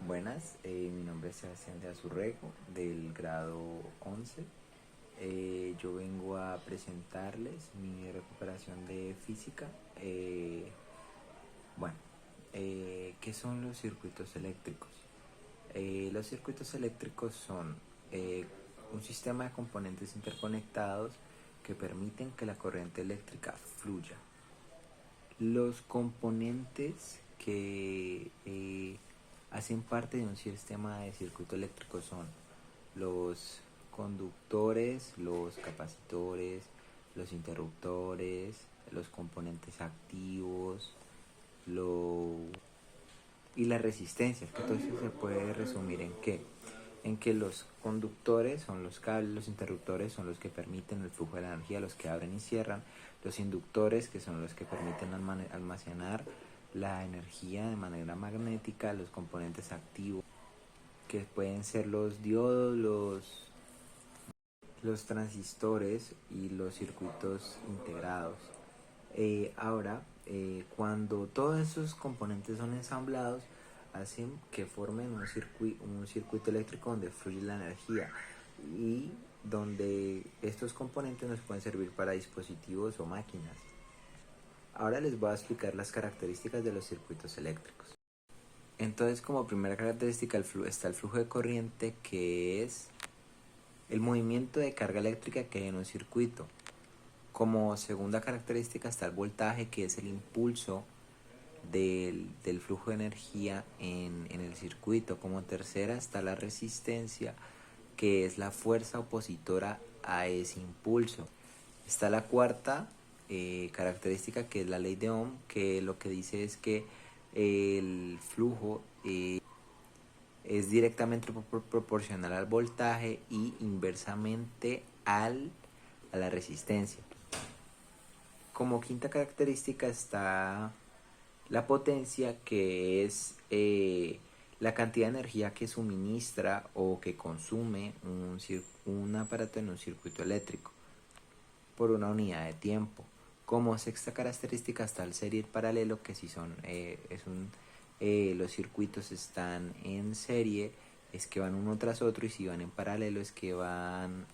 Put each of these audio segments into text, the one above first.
Buenas, mi nombre es Sebastián de Azurrego, del grado 11. Yo vengo a presentarles mi recuperación de física. Bueno, ¿Qué son los circuitos eléctricos? Los circuitos eléctricos son un sistema de componentes interconectados que permiten que la corriente eléctrica fluya. Los componentes que hacen parte de un sistema de circuito eléctrico son los conductores, los capacitores, los interruptores, los componentes activos, lo y las resistencias, que todo eso se puede resumir en que los conductores son los cables, los interruptores son los que permiten el flujo de la energía, los que abren y cierran, los inductores, que son los que permiten almacenar la energía de manera magnética, los componentes activos, que pueden ser los diodos, los transistores y los circuitos integrados. Cuando todos esos componentes son ensamblados, hacen que formen un circuito eléctrico donde fluye la energía y donde estos componentes nos pueden servir para dispositivos o máquinas. Ahora les voy a explicar las características de los circuitos eléctricos. Entonces, como primera característica está el flujo de corriente, que es el movimiento de carga eléctrica que hay en un circuito. Como segunda característica está el voltaje, que es el impulso del flujo de energía en el circuito. Como tercera está la resistencia, que es la fuerza opositora a ese impulso. Está la cuarta característica, que es la ley de Ohm, que lo que dice es que el flujo es directamente proporcional al voltaje y inversamente a la resistencia. Como quinta característica está la potencia, que es la cantidad de energía que suministra o que consume un aparato en un circuito eléctrico por una unidad de tiempo. Como sexta característica está el serie y el paralelo, que si son los circuitos están en serie, es que van uno tras otro, y si van en paralelo es que van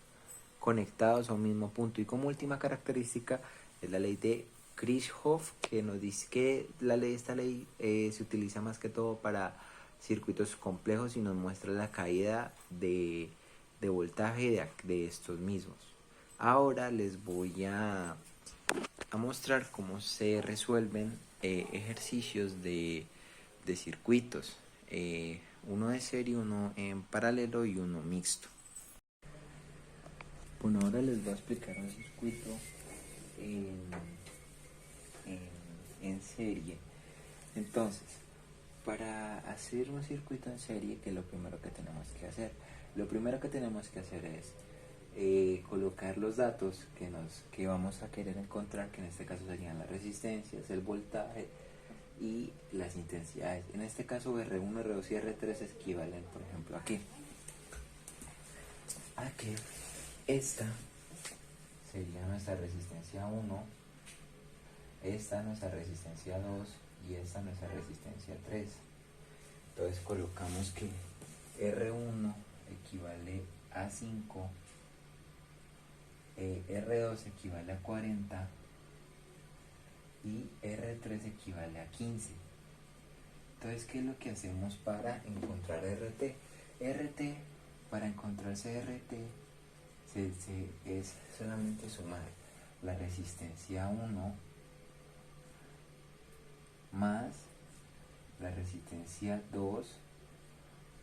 conectados a un mismo punto. Y como última característica es la ley de Kirchhoff, que nos dice que esta ley se utiliza más que todo para circuitos complejos y nos muestra la caída de voltaje de estos mismos. Ahora les voy a mostrar cómo se resuelven ejercicios de circuitos, uno de serie, uno en paralelo y uno mixto. Bueno, ahora les voy a explicar un circuito en serie. Entonces, para hacer un circuito en serie, ¿qué es lo primero que tenemos que hacer? Lo primero que tenemos que hacer es colocar los datos que vamos a querer encontrar, que en este caso serían las resistencias, el voltaje y las intensidades. En este caso R1, R2 y R3 equivalen, por ejemplo, aquí. Aquí esta sería nuestra resistencia 1, esta nuestra resistencia 2 y esta nuestra resistencia 3. Entonces colocamos que R1 equivale a 5, R2 equivale a 40 y R3 equivale a 15. Entonces, ¿qué es lo que hacemos para encontrar RT? Para encontrarse RT, es solamente sumar la resistencia 1 más la resistencia 2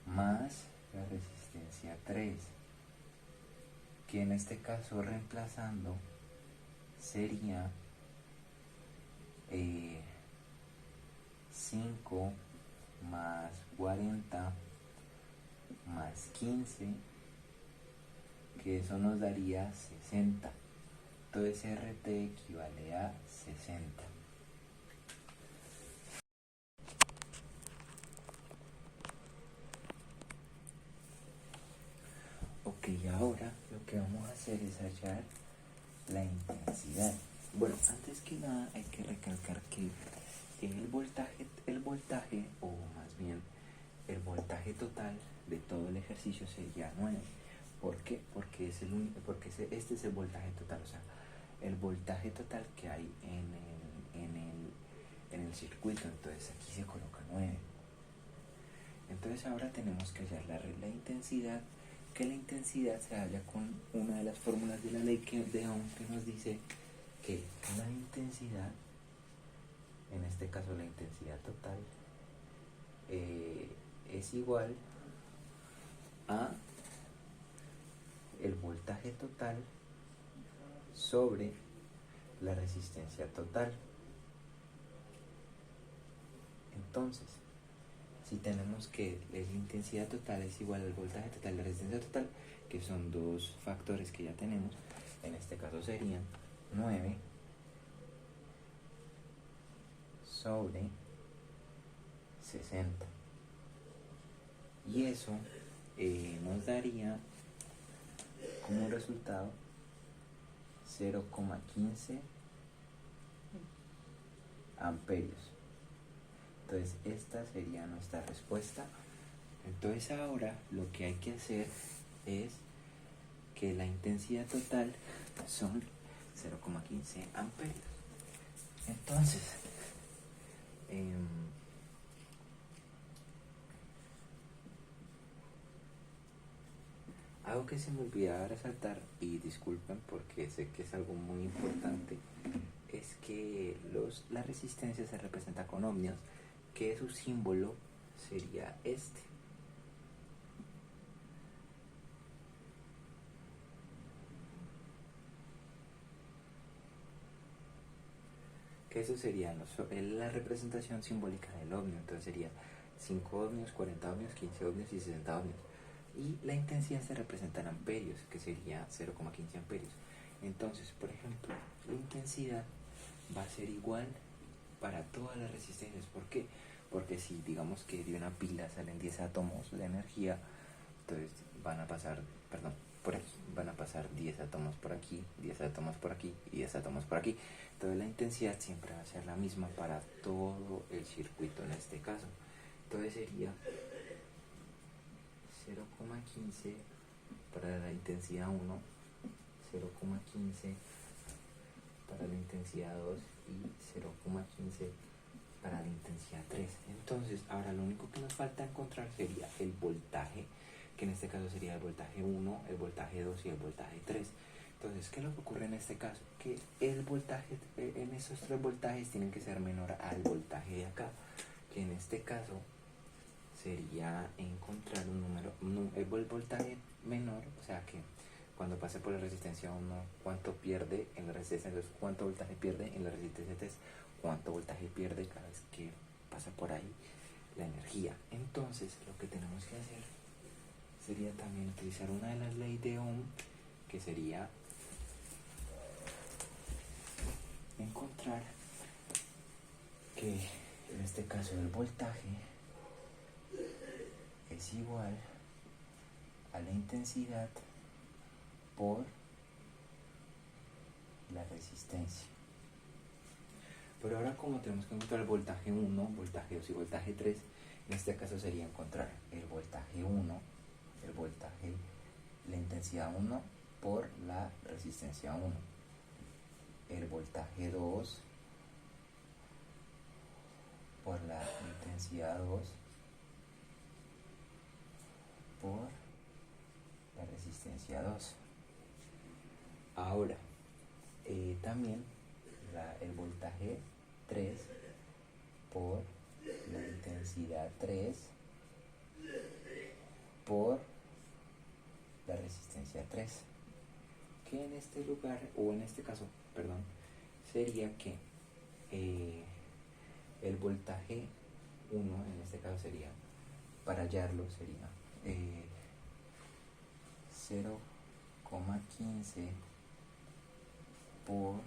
más la resistencia 3, que en este caso, reemplazando, sería 5 más 40 más 15, que eso nos daría 60. Entonces RT equivale a 60. Ok, ahora lo que vamos a hacer es hallar la intensidad. Bueno, antes que nada hay que recalcar que el voltaje, o más bien el voltaje voltaje total de todo el ejercicio sería 9. ¿Por qué? Porque este es el voltaje total, o sea, el voltaje total que hay en el circuito. Entonces aquí se coloca 9. Entonces ahora tenemos que hallar la intensidad, que la intensidad se halla con una de las fórmulas de la ley de Ohm, que nos dice que la intensidad, en este caso la intensidad total, es igual a el voltaje total sobre la resistencia total. Entonces, si tenemos que la intensidad total es igual al voltaje total de la resistencia total, que son dos factores que ya tenemos, en este caso serían 9 sobre 60. Y eso nos daría como resultado 0,15 amperios. Entonces esta sería nuestra respuesta. Entonces ahora lo que hay que hacer es que la intensidad total son 0,15 amperios. Entonces algo que se me olvidaba resaltar, y disculpen porque sé que es algo muy importante, es que la resistencia se representa con ohmios, que su símbolo sería este. Que eso sería la representación simbólica del ohmio. Entonces sería 5 ohmios, 40 ohmios, 15 ohmios y 60 ohmios. Y la intensidad se representa en amperios, que sería 0,15 amperios. Entonces, por ejemplo, la intensidad va a ser igual para todas las resistencias. ¿Por qué? Porque si digamos que de una pila salen 10 átomos de energía, entonces van a pasar 10 átomos por aquí, 10 átomos por aquí y 10 átomos por aquí. Entonces la intensidad siempre va a ser la misma para todo el circuito en este caso. Entonces sería 0,15 para la intensidad 1, 0,15 para la intensidad 2 y 0,15 para la intensidad 3. Entonces ahora lo único que nos falta encontrar sería el voltaje, que en este caso sería el voltaje 1, el voltaje 2 y el voltaje 3. Entonces, ¿qué es lo que ocurre en este caso? Que el voltaje en esos tres voltajes tienen que ser menor al voltaje de acá, que en este caso sería encontrar un número, el voltaje menor, o sea que cuando pase por la resistencia 1, cuánto pierde en la resistencia 2, cuánto voltaje pierde en la resistencia 3, cuánto voltaje pierde cada vez que pasa por ahí la energía. Entonces, lo que tenemos que hacer sería también utilizar una de las leyes de Ohm, que sería encontrar que en este caso el voltaje es igual a la intensidad por la resistencia. Pero ahora, como tenemos que encontrar el voltaje 1, voltaje 2 y voltaje 3, en este caso sería encontrar el voltaje 1, la intensidad 1 por la resistencia 1, el voltaje 2 por la intensidad 2 por la resistencia 2. Ahora, también el voltaje 3 por la intensidad 3 por la resistencia 3, que en este lugar, o en este caso, perdón, sería que el voltaje 1 en este caso sería, para hallarlo sería 0,15 por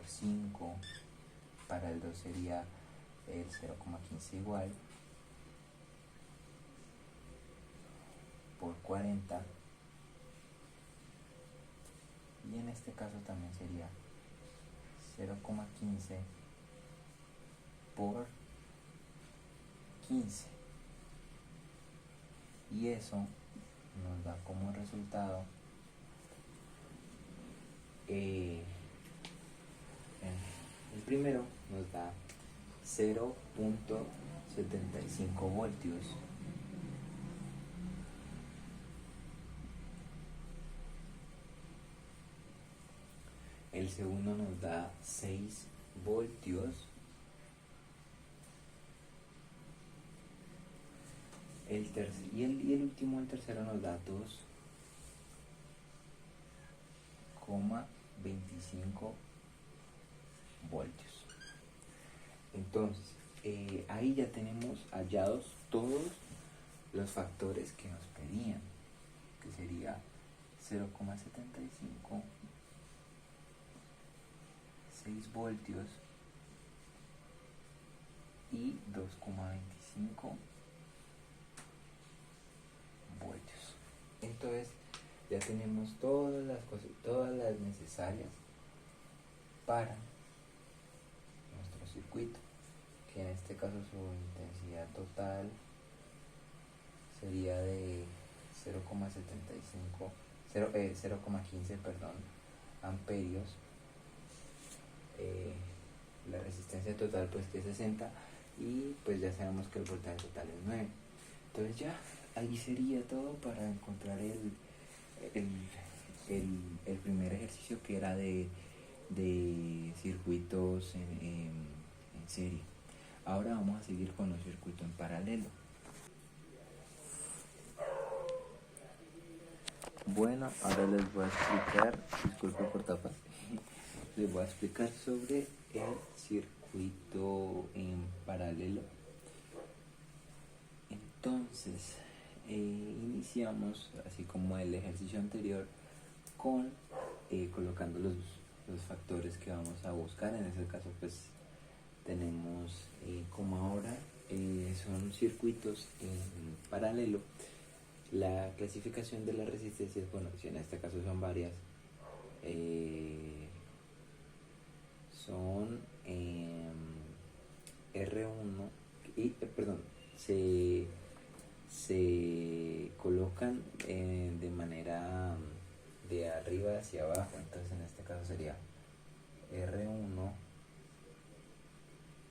5, para el 2 sería el 0,15 igual por 40, y en este caso también sería 0,15 por 15. y eso nos da como resultado el primero nos da 0.75 voltios. El segundo nos da 6 voltios. Y el último, el tercero, nos da 2,25 voltios. Entonces, ahí ya tenemos hallados todos los factores que nos pedían, que sería 0,75, 6 voltios y 2,25 voltios. Entonces ya tenemos todas las necesarias para nuestro circuito, que en este caso su intensidad total sería de 0,15 amperios. La resistencia total pues que es 60, y pues ya sabemos que el voltaje total es 9. Entonces ya ahí sería todo para encontrar el primer ejercicio, que era de circuitos en serie. Ahora vamos a seguir con los circuitos en paralelo. Bueno, ahora les voy a explicar, disculpe por tapas, les voy a explicar sobre el circuito en paralelo. Entonces, iniciamos, así como el ejercicio anterior, con colocando los factores que vamos a buscar. En este caso pues tenemos, como ahora son circuitos en paralelo, la clasificación de las resistencias, bueno, si en este caso son varias, son R1 y, se colocan de manera de arriba hacia abajo. Entonces en este caso sería R1,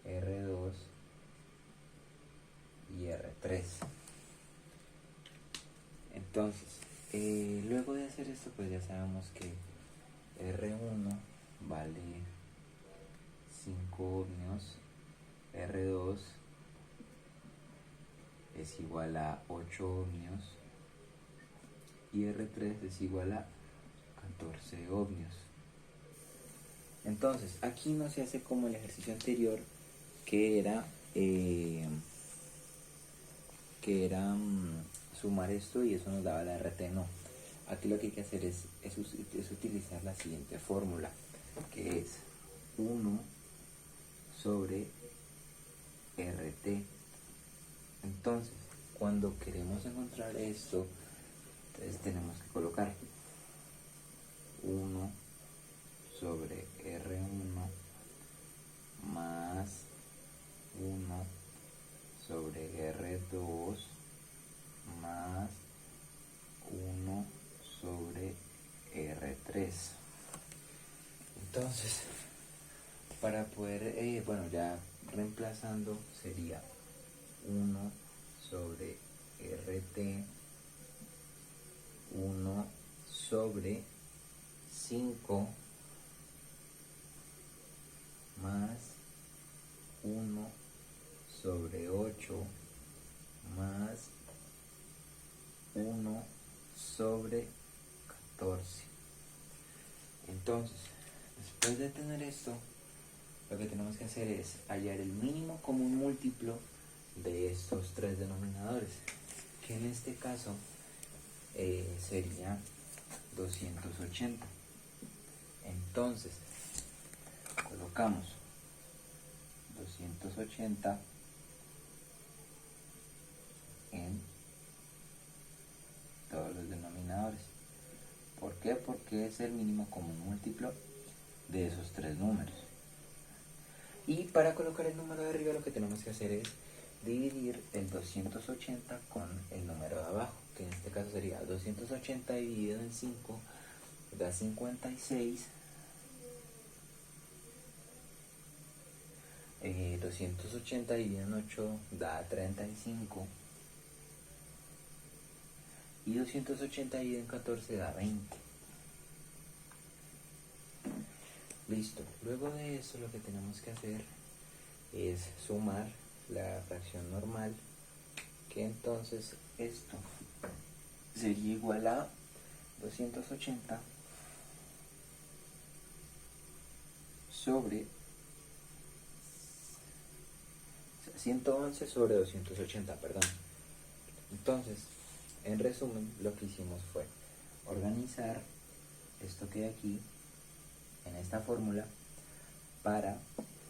R2 y R3. Entonces, luego de hacer esto, pues ya sabemos que R1 vale 5 ohmios, R2 es igual a 8 ohmios y R3 es igual a 14 ohmios. Entonces, aquí no se hace como el ejercicio anterior, que era sumar esto y eso nos daba la RT. No, aquí lo que hay que hacer es utilizar la siguiente fórmula, que es 1 sobre RT. Entonces, cuando queremos encontrar esto, entonces tenemos que colocar 1 sobre R1 más 1 sobre R2 más 1 sobre R3. Entonces, para poder, ya reemplazando, sería 1 sobre RT, 1 sobre 5 más 1 sobre 8 más 1 sobre 14. Entonces, después de tener esto, lo que tenemos que hacer es hallar el mínimo común múltiplo de estos tres denominadores, que en este caso sería 280. Entonces, colocamos 280 en todos los denominadores. ¿Por qué? Porque es el mínimo común múltiplo de esos tres números. Y para colocar el número de arriba, lo que tenemos que hacer es dividir el 280 con el número de abajo, que en este caso sería 280 dividido en 5 da 56, 280 dividido en 8 da 35 y 280 dividido en 14 da 20. Listo, luego de eso lo que tenemos que hacer es sumar la fracción normal, que entonces esto sería igual a 280 sobre 111 sobre 280, perdón. Entonces, en resumen, lo que hicimos fue organizar esto que hay aquí en esta fórmula para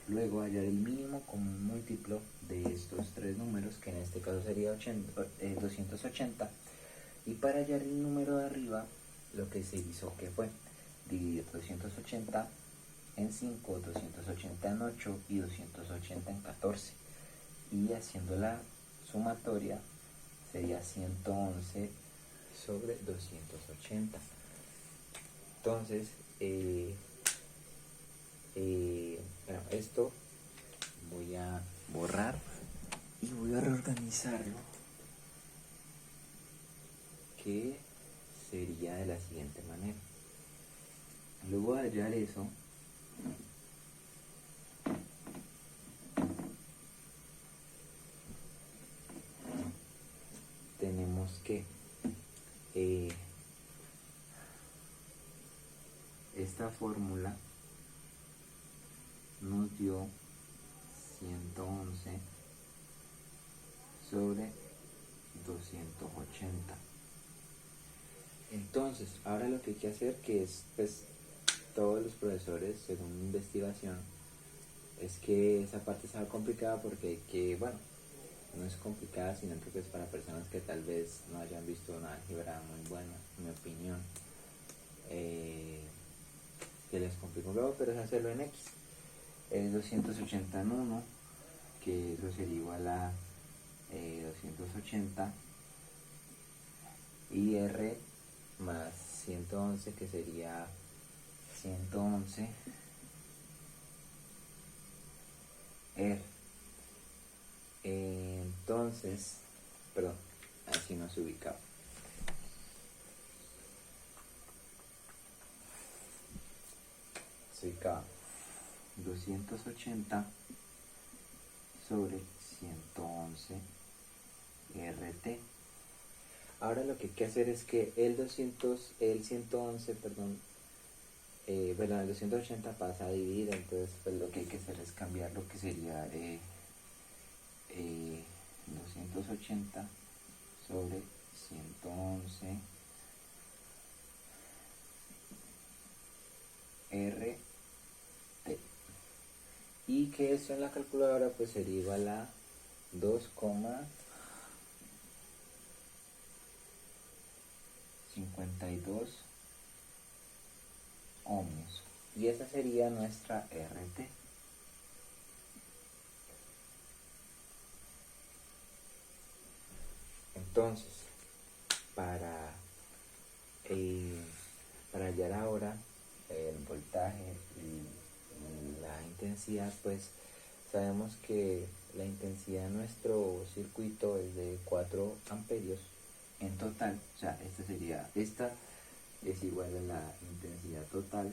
luego hallar el mínimo común múltiplo de estos tres números, que en este caso sería 280, y para hallar el número de arriba lo que se hizo que fue dividir 280 en 5, 280 en 8 y 280 en 14, y haciendo la sumatoria sería 111 sobre 280. Entonces, bueno, esto voy a borrar y voy a reorganizarlo, que sería de la siguiente manera. Luego de hallar eso, tenemos que esta fórmula nos dio 111 sobre 280. Entonces, ahora lo que hay que hacer, que es, pues, todos los profesores, según mi investigación, es que esa parte está complicada porque hay que, bueno, no es complicada, sino que es para personas que tal vez no hayan visto una álgebra muy buena, en mi opinión, que les complica un poco, pero es hacerlo en X. Es 280 en 1, que eso sería igual a 280, y R más 111, que sería 111 R. Entonces, perdón, así no se ubicaba. Se ubicaba 280 sobre 111 RT. Ahora lo que hay que hacer es que el 111, perdón, el 280 pasa a dividir, entonces pues lo que hay que hacer es cambiar lo que sería 280 sobre 111 RT, y que eso en la calculadora pues sería igual a 2,52 ohmios, y esa sería nuestra RT. Entonces, para hallar ahora el voltaje y la intensidad, pues sabemos que la intensidad de nuestro circuito es de 4 amperios en total. O sea, esta es igual a la intensidad total,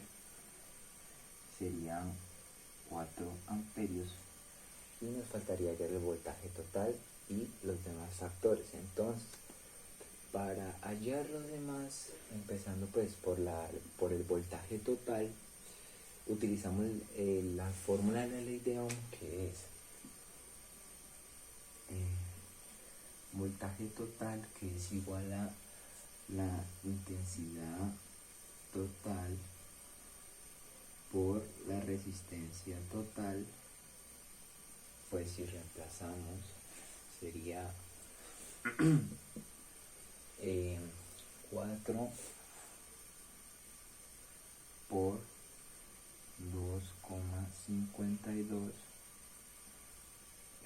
serían 4 amperios, y nos faltaría hallar el voltaje total y los demás factores. Entonces, para hallar los demás, empezando pues por el voltaje total, utilizamos la fórmula de la ley de Ohm, que es voltaje total, que es igual a la intensidad total por la resistencia total. Pues si reemplazamos sería 4 por 2,52,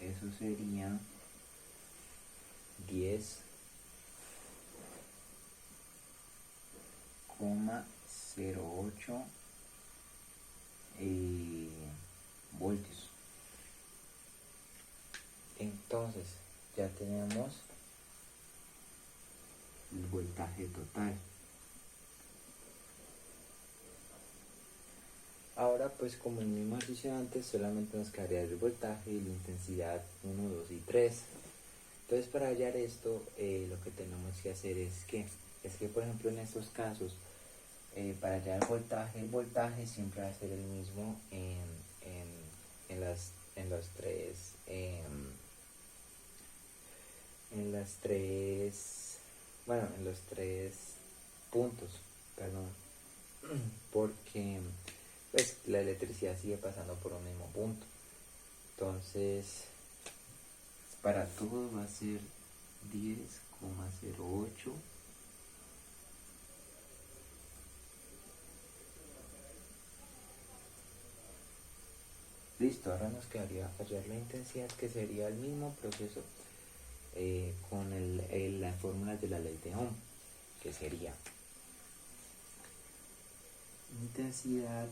eso sería 0,08 voltios. Entonces ya tenemos el voltaje total. Ahora pues como el mismo ejercicio antes, solamente nos quedaría el voltaje y la intensidad 1, 2 y 3. Entonces para hallar esto, lo que tenemos que hacer es que por ejemplo en estos casos, para hallar el voltaje siempre va a ser el mismo en los tres, en los tres puntos, perdón, porque pues la electricidad sigue pasando por un mismo punto. Entonces, para todo va a ser 10,08 . Listo, ahora nos quedaría hallar la intensidad, que sería el mismo proceso con las fórmulas de la ley de Ohm, que sería intensidad,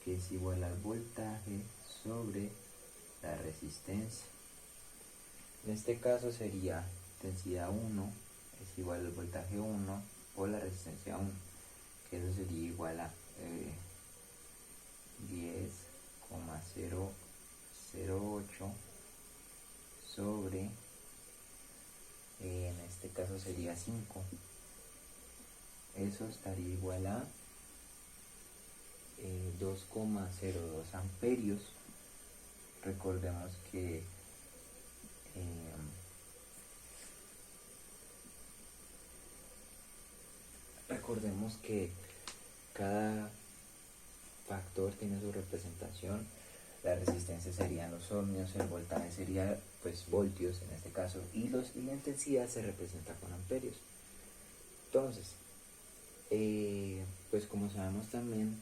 que es igual al voltaje sobre la resistencia. En este caso sería intensidad 1 es igual al voltaje 1 por la resistencia 1, que eso sería igual a 10,008 sobre, en este caso sería 5. Eso estaría igual a 2,02 amperios. Recordemos que cada factor tiene su representación. La resistencia serían los ohmios, el voltaje sería pues voltios en este caso, y la intensidad se representa con amperios. Entonces, pues como sabemos también,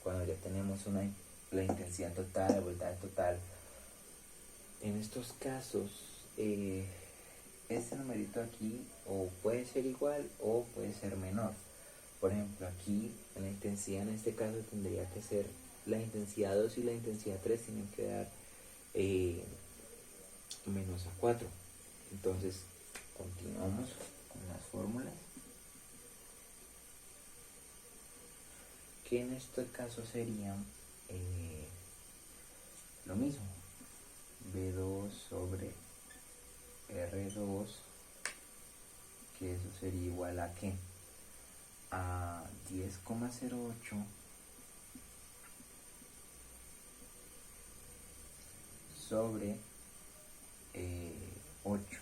cuando ya tenemos la intensidad total, el voltaje total, en estos casos, este numerito aquí o puede ser igual o puede ser menor. Por ejemplo, aquí en la intensidad, en este caso tendría que ser la intensidad 2 y la intensidad 3 tienen que dar menos a 4. Entonces, continuamos con las fórmulas, que en este caso serían lo mismo, B2 sobre R2, que eso sería igual a ¿qué? A 10,08 sobre 8,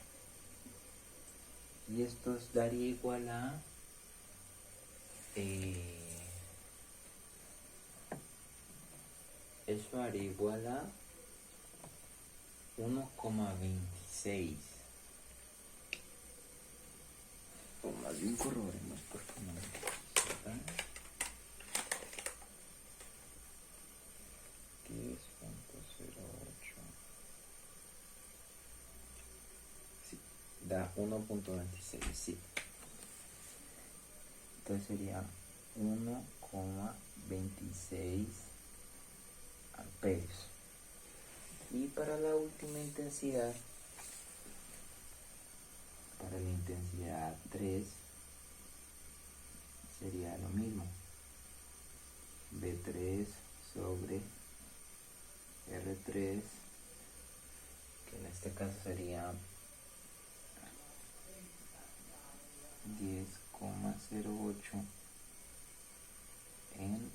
y esto daría igual a eso daría igual a 1,26. O más bien corroboremos porque no me acuerdo. 10,08. Sí, da 1,26, sí. Entonces sería 1,26 amperios. Y para la última intensidad, para la intensidad 3, sería lo mismo, B3 sobre R3, que en este caso sería 10,08 en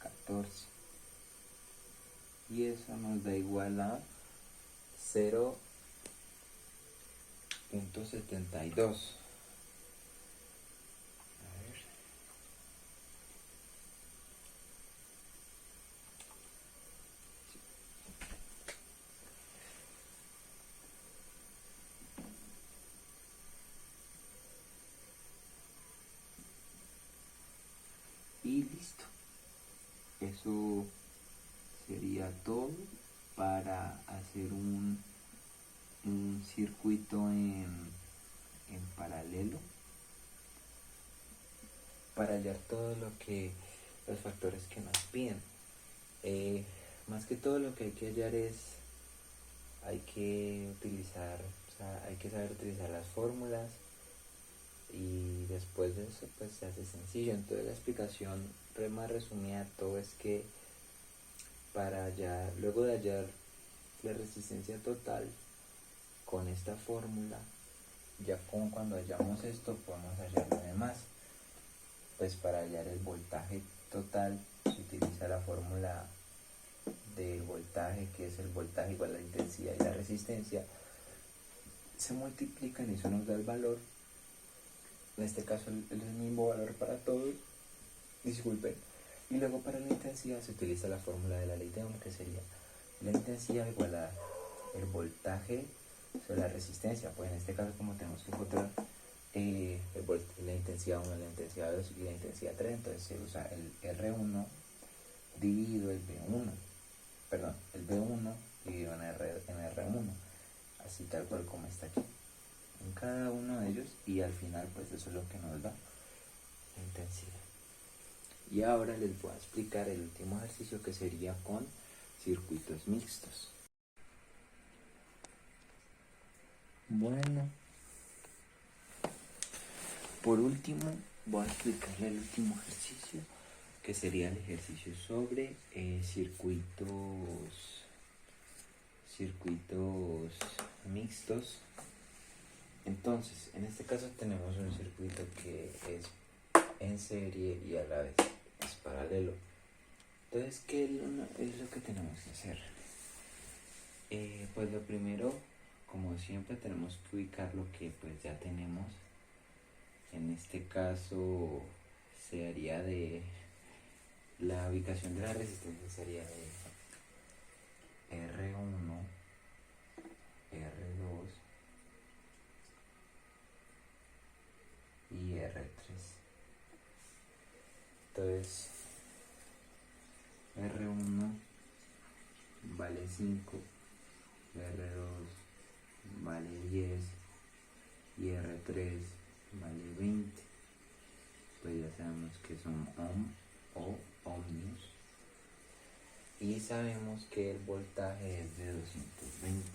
14, y eso nos da igual a 0,72. Y listo, eso sería todo para hacer un circuito en paralelo. para hallar todo lo que, los factores que nos piden. Más que todo lo que hay que hallar es, hay que utilizar, o sea, hay que saber utilizar las fórmulas, y después de eso pues se hace sencillo. Entonces la explicación más resumida de todo es que para hallar, luego de hallar la resistencia total con esta fórmula, ya como cuando hallamos esto podemos hallar lo demás. Pues para hallar el voltaje total se utiliza la fórmula del voltaje, que es el voltaje igual a la intensidad y la resistencia, se multiplican y eso nos da el valor. En este caso el mismo valor para todos, disculpen. Y luego para la intensidad se utiliza la fórmula de la ley de Ohm, que sería la intensidad igual a el voltaje sobre la resistencia. Pues en este caso, como tenemos que encontrar la intensidad 1, la intensidad 2 y la intensidad 3, entonces se usa el R1 dividido el B1, perdón, el B1 dividido en R1, así tal cual como está aquí, en cada uno de ellos, y al final pues eso es lo que nos da la intensidad. Y ahora les voy a explicar el último ejercicio, que sería con circuitos mixtos. Bueno, por último voy a explicarle el último ejercicio, que sería el ejercicio sobre circuitos mixtos. Entonces, en este caso tenemos un circuito que es en serie y a la vez es paralelo. Entonces, ¿qué es lo que tenemos que hacer? Pues lo primero, como siempre, tenemos que ubicar lo que pues ya tenemos. En este caso se haría de la ubicación de la resistencia, sería de R1, R2 y R3. Entonces R1 vale 5, R2 vale 10 y R3 vale 20. Pues ya sabemos que son ohm o ohmios, y sabemos que el voltaje es de 220.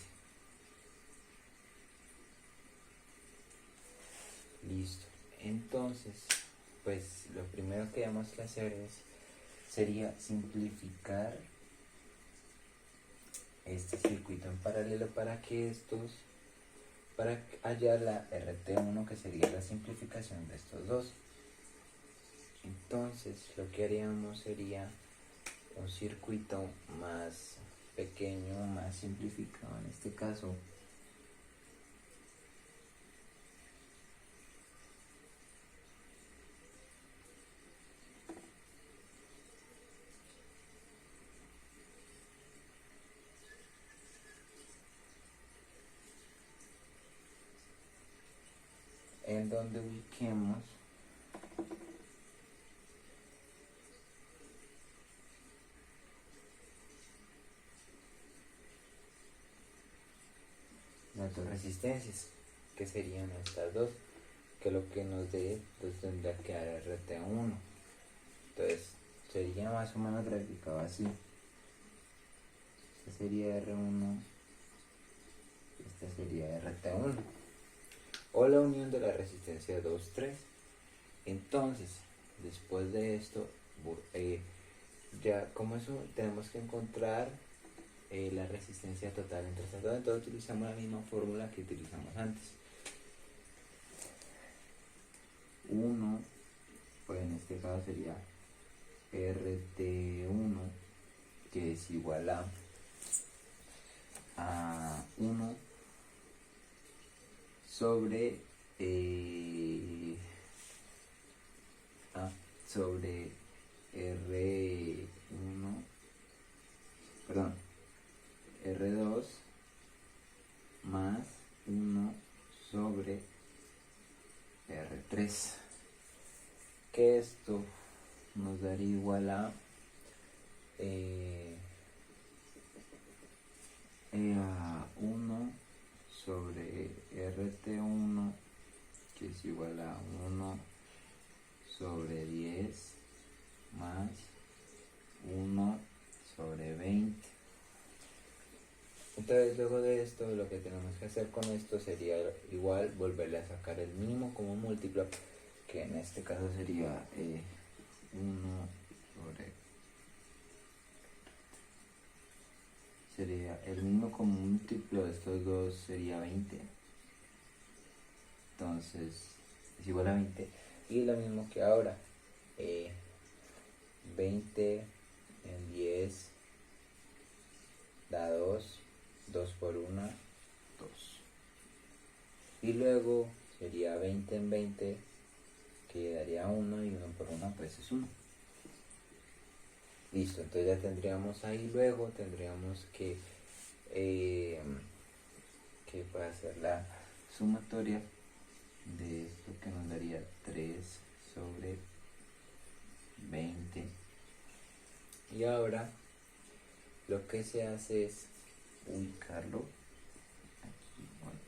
Listo. Entonces, pues lo primero que tenemos que hacer sería simplificar este circuito en paralelo para hallar la RT1, que sería la simplificación de estos dos. Entonces lo que haríamos sería un circuito más pequeño, más simplificado en este caso. En donde ubiquemos las dos resistencias, que serían estas dos, que lo que nos dé pues tendría que dar RT1. Entonces sería más o menos graficado así. Este sería R1, este sería RT1, o la unión de la resistencia 2, 3. Entonces, después de esto, ya como eso tenemos que encontrar la resistencia total entre estas dos, entonces utilizamos la misma fórmula que utilizamos antes. 1, pues en este caso sería RT1, que es igual a 1 sobre R1, perdón, R2 más 1 sobre R3, que esto nos daría igual a 1 sobre RT1, que es igual a 1 sobre 10 más 1 sobre 20. Entonces luego de esto lo que tenemos que hacer con esto sería igual volverle a sacar el mínimo común múltiplo, que en este caso sería 1 sobre, sería el mínimo común múltiplo de estos dos sería 20, entonces es igual a 20, y lo mismo que ahora, 20 en 10 da 2, 2 por 1, 2. Y luego sería 20 en 20, que daría 1, y 1 por 1 pues es 1. Listo, entonces ya tendríamos ahí, luego tendríamos que puede hacer la sumatoria de esto, que nos daría 3 sobre 20. Y ahora lo que se hace es ubicarlo aquí. Bueno,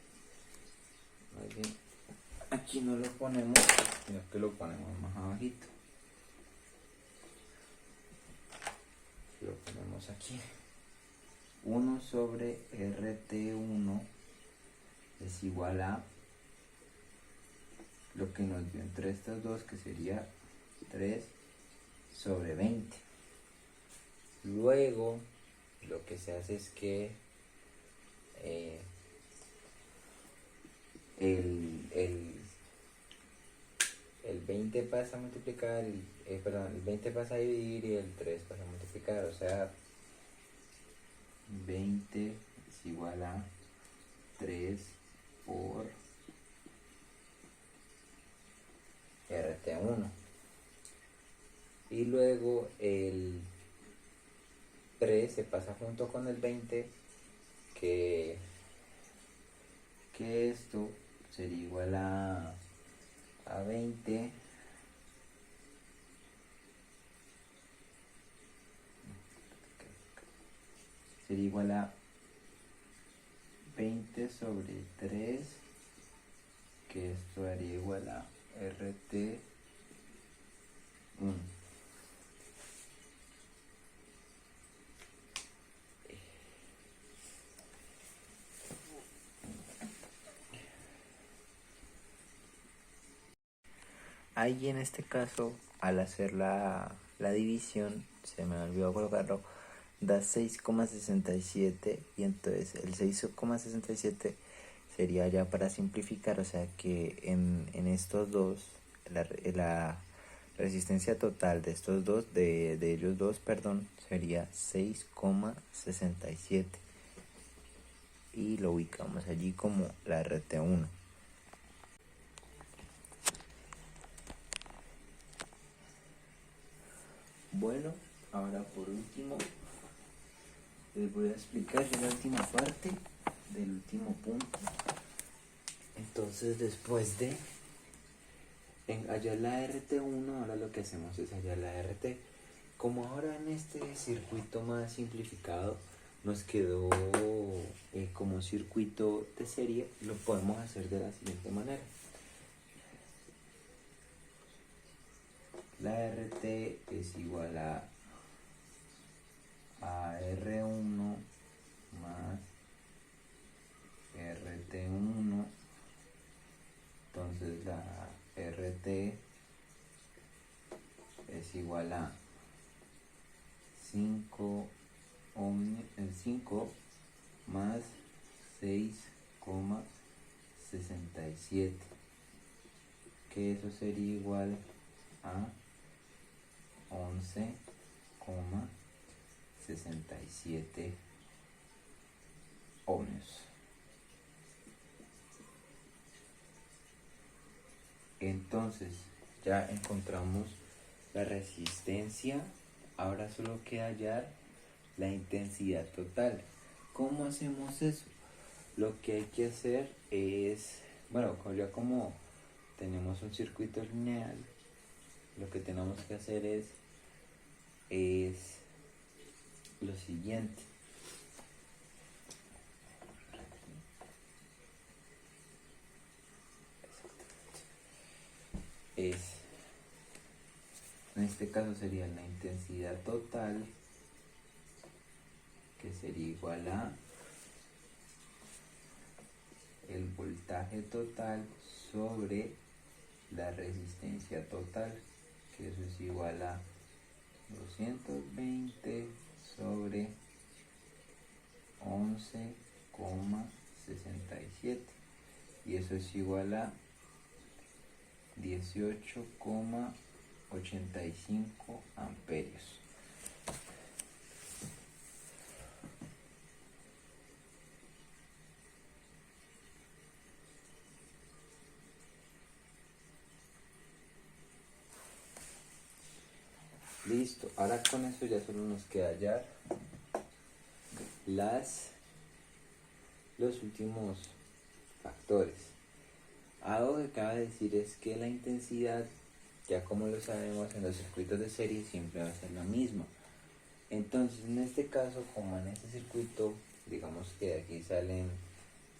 más bien, aquí no lo ponemos, sino que lo ponemos más abajito. Lo ponemos aquí. 1 sobre RT1 es igual a lo que nos dio entre estas dos, que sería 3 sobre 20. Luego lo que se hace es que el 20 pasa a multiplicar, el 20 pasa a dividir y el 3 pasa a multiplicar, o sea, 20 es igual a 3 por RT1. Y luego el 3 se pasa junto con el 20, que esto sería igual a 20 sería igual a 20 sobre 3, que esto daría igual a RT1. Ahí en este caso, al hacer la división, se me olvidó colocarlo, da 6,67, y entonces el 6,67 sería ya para simplificar, o sea que en estos dos, la resistencia total de estos dos, de ellos dos, perdón, sería 6,67, y lo ubicamos allí como la RT1. Bueno, ahora por último les voy a explicar la última parte del último punto. Entonces, después de hallar la RT1, ahora lo que hacemos es hallar la RT. Como ahora en este circuito más simplificado nos quedó como circuito de serie, lo podemos hacer de la siguiente manera. La RT es igual a R1 más RT1. Entonces la RT es igual a 5 más 6,67, que eso sería igual a 11,67 ohmios. Entonces ya encontramos la resistencia, ahora solo queda hallar la intensidad total. ¿Cómo hacemos eso? Lo que hay que hacer es, bueno, ya como tenemos un circuito lineal, lo que tenemos que hacer es lo siguiente. Es En este caso sería la intensidad total, que sería igual a el voltaje total sobre la resistencia total, que eso es igual a 220 sobre 11,67, y eso es igual a 18,85 amperios. Listo, ahora con eso ya solo nos queda hallar los últimos factores. Algo que cabe decir es que la intensidad, ya como lo sabemos en los circuitos de serie, siempre va a ser la misma. Entonces en este caso, como en este circuito, digamos que de aquí salen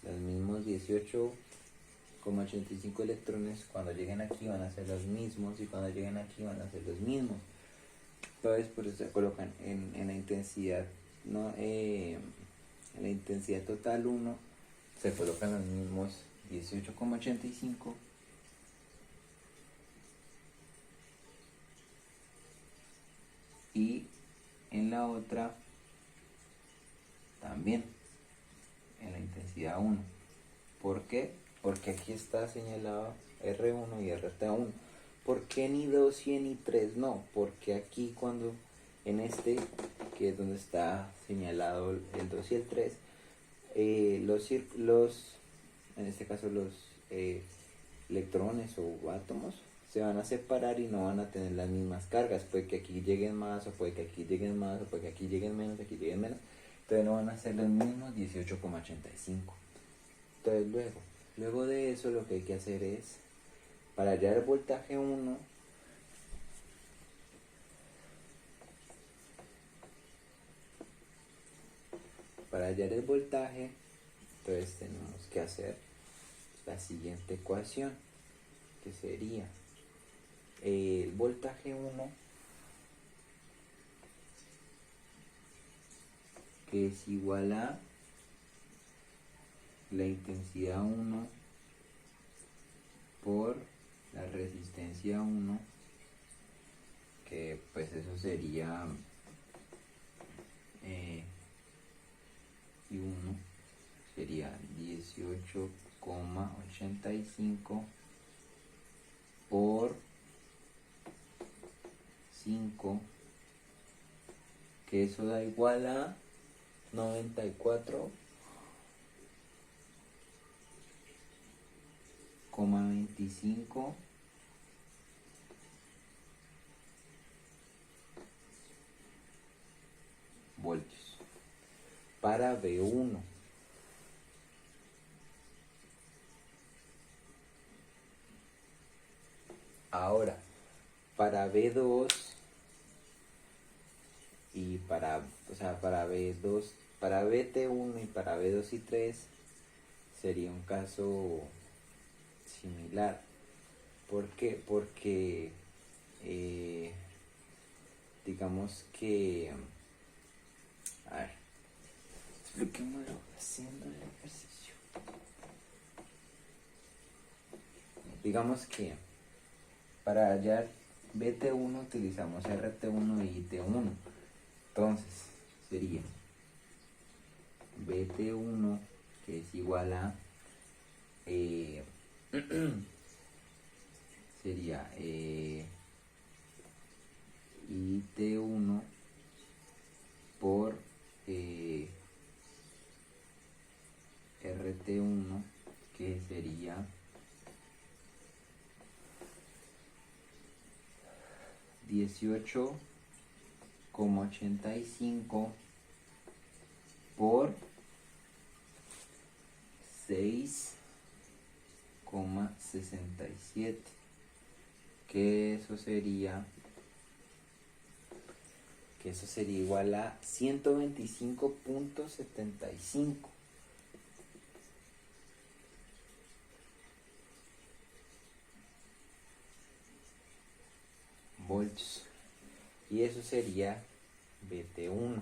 los mismos 18,85 electrones, cuando lleguen aquí van a ser los mismos, y cuando lleguen aquí van a ser los mismos. Entonces por eso se colocan en la intensidad, ¿no? En la intensidad total 1 se colocan los mismos 18,85, y en la otra también en la intensidad 1. ¿Por qué? Porque aquí está señalado R1 y RT1. ¿Por qué ni 2 y ni 3 no? Porque aquí cuando en este, que es donde está señalado el 2 y el 3, en este caso los electrones o átomos se van a separar y no van a tener las mismas cargas. Puede que aquí lleguen más, o puede que aquí lleguen más, o puede que aquí lleguen menos, aquí lleguen menos. Entonces no van a ser los mismos 18,85. Entonces luego de eso lo que hay que hacer es, para hallar el voltaje 1, entonces tenemos que hacer la siguiente ecuación, que sería el voltaje 1, que es igual a la intensidad 1 por la resistencia 1, que pues eso sería y 1 sería 18,85 por 5, que eso da igual a 94,25 voltios para V1. Ahora, para V2 y para V2, para VT1 y para V2 y 3 sería un caso similar. ¿Por qué? Porque digamos que, a ver, expliquémoslo haciendo el ejercicio. Digamos que para hallar BT1 utilizamos RT1 y T1. Entonces sería BT1, que es igual a sería IT1 por RT1, que sería 18,85 por 6,67, que eso sería igual a 125,75. voltios. Y eso sería VT1.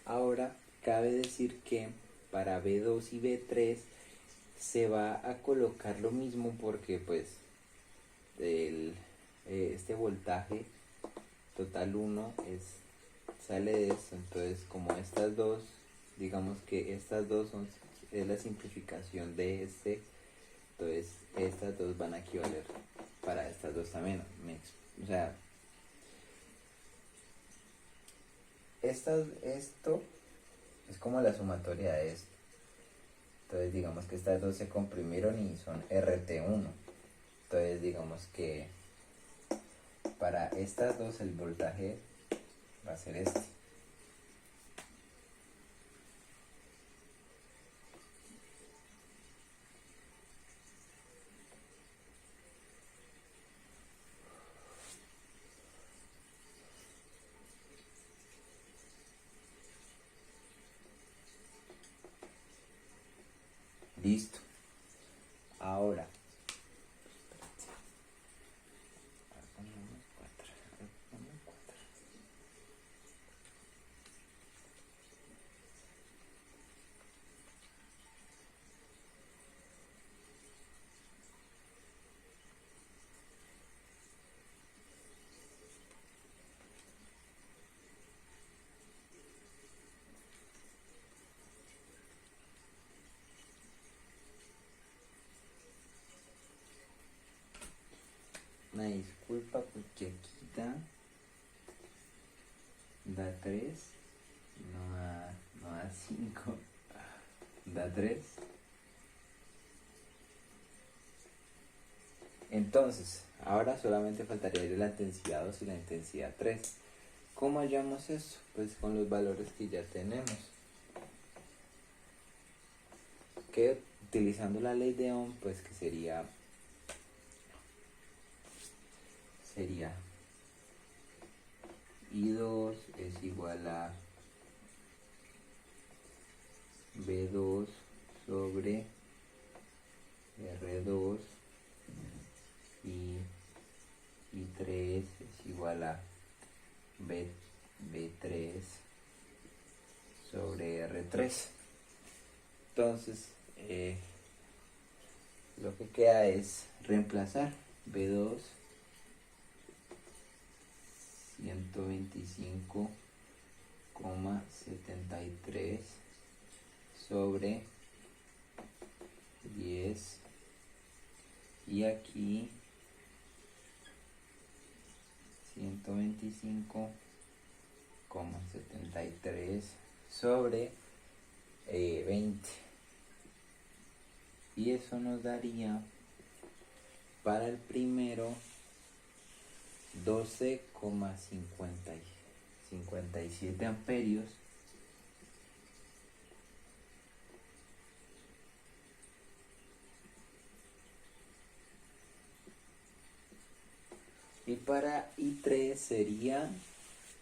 Ahora, cabe decir que para B2 y B3 se va a colocar lo mismo porque pues este voltaje total 1 sale de esto. Entonces, como estas dos, digamos que estas dos es la simplificación de este, entonces estas dos van a equivaler para estas dos también. O sea, esto es como la sumatoria de esto. Entonces digamos que estas dos se comprimieron y son RT1. Entonces digamos que para estas dos el voltaje va a ser este. Listo. Ahora, una disculpa porque aquí da 3, no da 5, da 3. Entonces, ahora solamente faltaría la intensidad 2 y la intensidad 3. ¿Cómo hallamos eso? Pues con los valores que ya tenemos. Que utilizando la ley de Ohm, pues que sería I2 es igual a B2 sobre R2 y I3 es igual a B3 sobre R3. Entonces lo que queda es reemplazar B2 125,73 sobre 10 y aquí 125,73 sobre 20, y eso nos daría para el primero 12,57 amperios y para I3 sería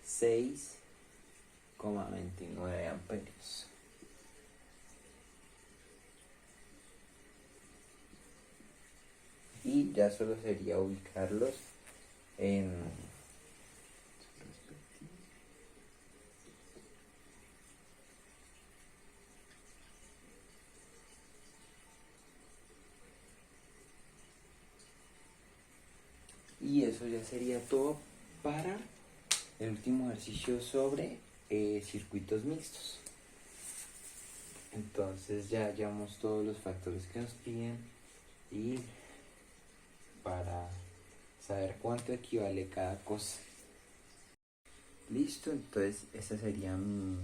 6,29 amperios. Y ya solo sería ubicarlos en y eso ya sería todo para el último ejercicio sobre circuitos mixtos. Entonces ya hallamos todos los factores que nos piden y para saber cuánto equivale cada cosa. Listo, entonces este sería mi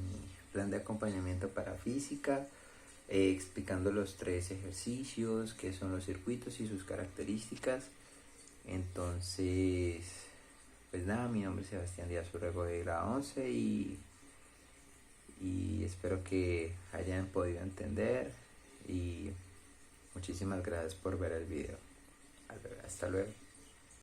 plan de acompañamiento para física, explicando los 3 ejercicios, qué son los circuitos y sus características. Entonces, pues nada, mi nombre es Sebastián Díaz Urrego de grado 11 y espero que hayan podido entender y muchísimas gracias por ver el video. Hasta luego.